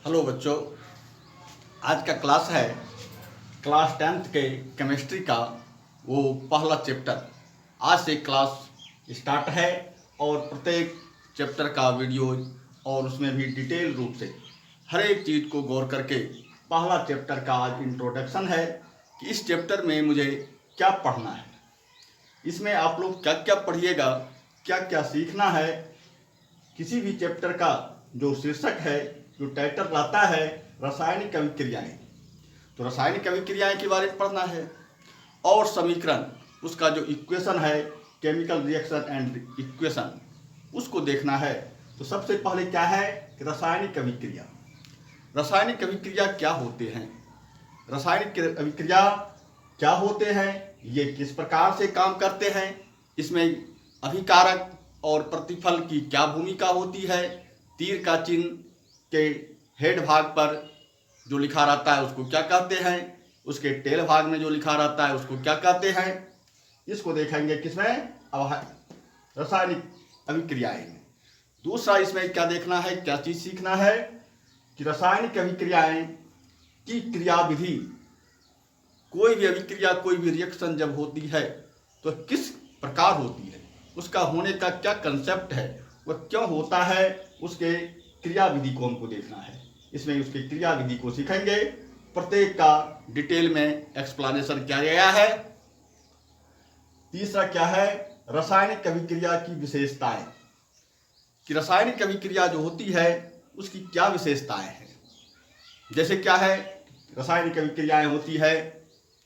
Hello बच्चों, आज का क्लास है क्लास 10th के केमिस्ट्री का वो पहला चैप्टर। आज से क्लास स्टार्ट है और प्रत्येक चैप्टर का वीडियो और उसमें भी डिटेल रूप से हर एक चीज़ को गौर करके पहला चैप्टर का आज इंट्रोडक्शन है कि इस चैप्टर में मुझे क्या पढ़ना है, इसमें आप लोग क्या क्या पढ़िएगा, क्या क्या सीखना है। किसी भी चैप्टर का जो शीर्षक है, जो टाइटल रहता है रासायनिक अभिक्रियाएं, तो रासायनिक अभिक्रियाएं के बारे में पढ़ना है और समीकरण, उसका जो इक्वेशन है केमिकल रिएक्शन एंड इक्वेशन, उसको देखना है। तो सबसे पहले क्या है कि रासायनिक अभिक्रिया। रासायनिक अभिक्रिया क्या होते हैं, रासायनिक अभिक्रिया क्या होते हैं, ये किस प्रकार से काम करते हैं, इसमें अभिकारक और प्रतिफल की क्या भूमिका होती है, तीर का चिन्ह के हेड भाग पर जो लिखा रहता है उसको क्या कहते हैं, उसके टेल भाग में जो लिखा रहता है उसको क्या कहते हैं, इसको देखेंगे किसमें, रासायनिक अभिक्रियाएं में। दूसरा इसमें क्या देखना है, क्या चीज सीखना है कि रासायनिक अभिक्रियाएं की क्रियाविधि, कोई भी अभिक्रिया, कोई भी रिएक्शन जब होती है तो किस प्रकार होती है, उसका होने का क्या कंसेप्ट है, वह क्यों होता है, उसके क्रियाविधि को हमको देखना है। इसमें उसके क्रियाविधि को सीखेंगे, प्रत्येक का डिटेल में एक्सप्लेनेशन किया गया है। तीसरा क्या है, रासायनिक अभिक्रिया की विशेषताएं, कि रासायनिक अभिक्रिया जो होती है उसकी क्या विशेषताएं हैं। जैसे क्या है, रासायनिक अभिक्रियाएं होती है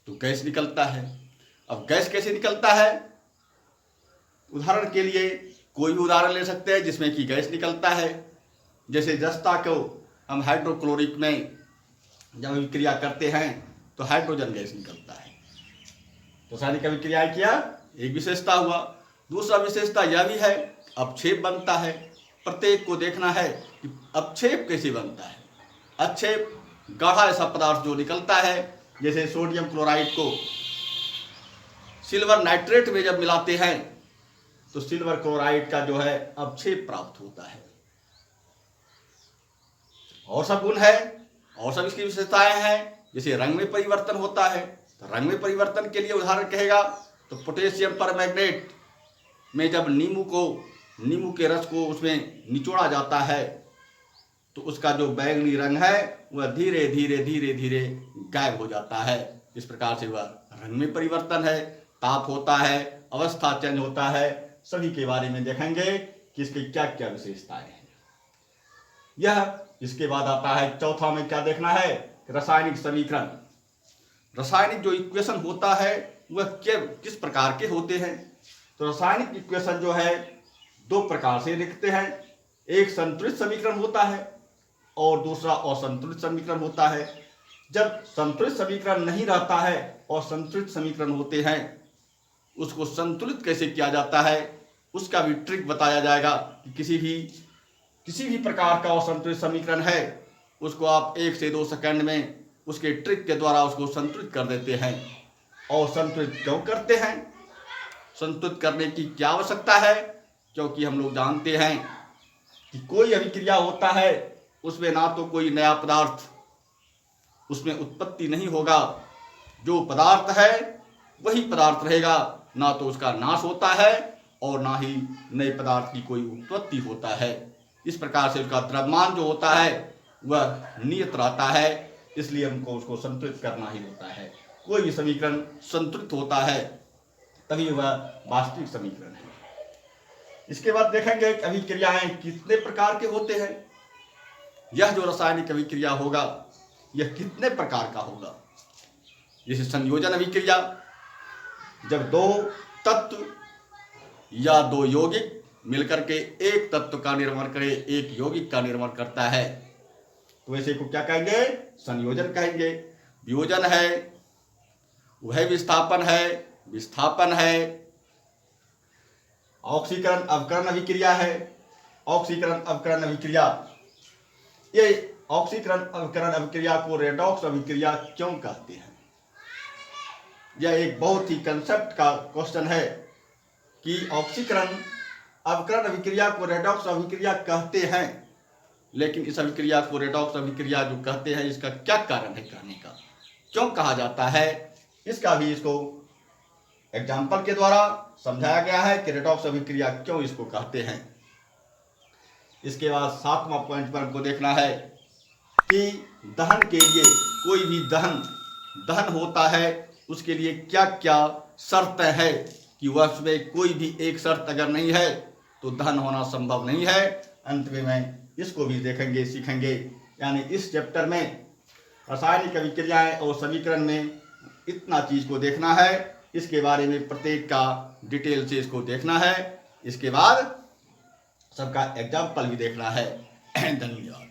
तो गैस निकलता है। अब गैस कैसे निकलता है, उदाहरण के लिए कोई भी उदाहरण ले सकते हैं जिसमें कि गैस निकलता है। जैसे जस्ता को हम हाइड्रोक्लोरिक में जब अभिक्रिया करते हैं तो हाइड्रोजन गैस निकलता है। तो रासायनिक अभिक्रिया किया, एक विशेषता हुआ। दूसरा विशेषता यह भी है, अपक्षेप बनता है। प्रत्येक को देखना है कि अपक्षेप कैसे बनता है। अपक्षेप गाढ़ा ऐसा पदार्थ जो निकलता है, जैसे सोडियम क्लोराइड को सिल्वर नाइट्रेट में जब मिलाते हैं तो सिल्वर क्लोराइड का जो है अपक्षेप प्राप्त होता है। और सब गुण है और सब इसकी विशेषताएं हैं। जैसे रंग में परिवर्तन होता है, तो रंग में परिवर्तन के लिए उदाहरण कहेगा तो पोटेशियम परमैंगनेट में जब नींबू के रस को उसमें निचोड़ा जाता है तो उसका जो बैंगनी रंग है वह धीरे धीरे धीरे धीरे गायब हो जाता है। इस प्रकार से वह रंग में परिवर्तन है, ताप होता है, अवस्था चेंज होता है। सभी के बारे में देखेंगे कि इसकी क्या क्या विशेषताएं हैं। यह इसके बाद आता है चौथा में क्या देखना है, रासायनिक समीकरण। रासायनिक जो इक्वेशन होता है वह किस प्रकार के होते हैं। तो रासायनिक इक्वेशन जो है दो प्रकार से लिखते हैं, एक संतुलित समीकरण होता है और दूसरा असंतुलित समीकरण होता है। जब संतुलित समीकरण नहीं रहता है और संतुलित समीकरण होते हैं, उसको संतुलित कैसे किया जाता है उसका भी ट्रिक बताया जाएगा। कि किसी भी प्रकार का असंतुलित समीकरण है उसको आप 1 से 2 सेकंड में उसके ट्रिक के द्वारा उसको संतुलित कर देते हैं। और संतुलित क्यों करते हैं, संतुलित करने की क्या आवश्यकता है, क्योंकि हम लोग जानते हैं कि कोई अभिक्रिया होता है उसमें ना तो कोई नया पदार्थ उसमें उत्पत्ति नहीं होगा, जो पदार्थ है वही पदार्थ रहेगा, ना तो उसका नाश होता है और ना ही नए पदार्थ की कोई उत्पत्ति होता है। इस प्रकार से उसका द्रव्यमान जो होता है वह नियत रहता है, इसलिए हमको उसको संतुलित करना ही होता है। कोई भी समीकरण संतुलित होता है तभी वह वास्तविक समीकरण है। इसके बाद देखेंगे कि अभिक्रियाएं कितने प्रकार के होते हैं। यह जो रासायनिक अभिक्रिया होगा यह कितने प्रकार का होगा। जैसे संयोजन अभिक्रिया, जब दो तत्व या दो यौगिक मिलकर के एक तत्व का निर्माण करे, एक यौगिक का निर्माण करता है, तो ऐसे को क्या कहेंगे, संयोजन कहेंगे। वियोजन है, वह विस्थापन है, विस्थापन है। ऑक्सीकरण अवकरण अभिक्रिया है, ऑक्सीकरण अवकरण अभिक्रिया। ये ऑक्सीकरण अवकरण अभिक्रिया को रेडॉक्स अभिक्रिया क्यों कहते हैं, यह एक बहुत ही कंसेप्ट का क्वेश्चन है कि ऑक्सीकरण अवकरण अभिक्रिया को रेडॉक्स अभिक्रिया कहते हैं लेकिन इस अभिक्रिया को रेडॉक्स अभिक्रिया जो कहते हैं, इसका क्या कारण है कहने का, क्यों कहा जाता है, इसका भी इसको एग्जाम्पल के द्वारा समझाया गया है कि रेडॉक्स अभिक्रिया क्यों इसको कहते हैं। इसके बाद 7वां पॉइंट पर हमको देखना है कि दहन के लिए, कोई भी दहन होता है उसके लिए क्या क्या शर्तें हैं, कि वह उसमें कोई भी एक शर्त अगर नहीं है तो दहन होना संभव नहीं है। अंत में मैं इसको भी देखेंगे, सीखेंगे। यानी इस चैप्टर में रासायनिक अभिक्रियाएं और समीकरण में इतना चीज को देखना है, इसके बारे में प्रत्येक का डिटेल से इसको देखना है। इसके बाद सबका एग्जाम्पल भी देखना है। धन्यवाद।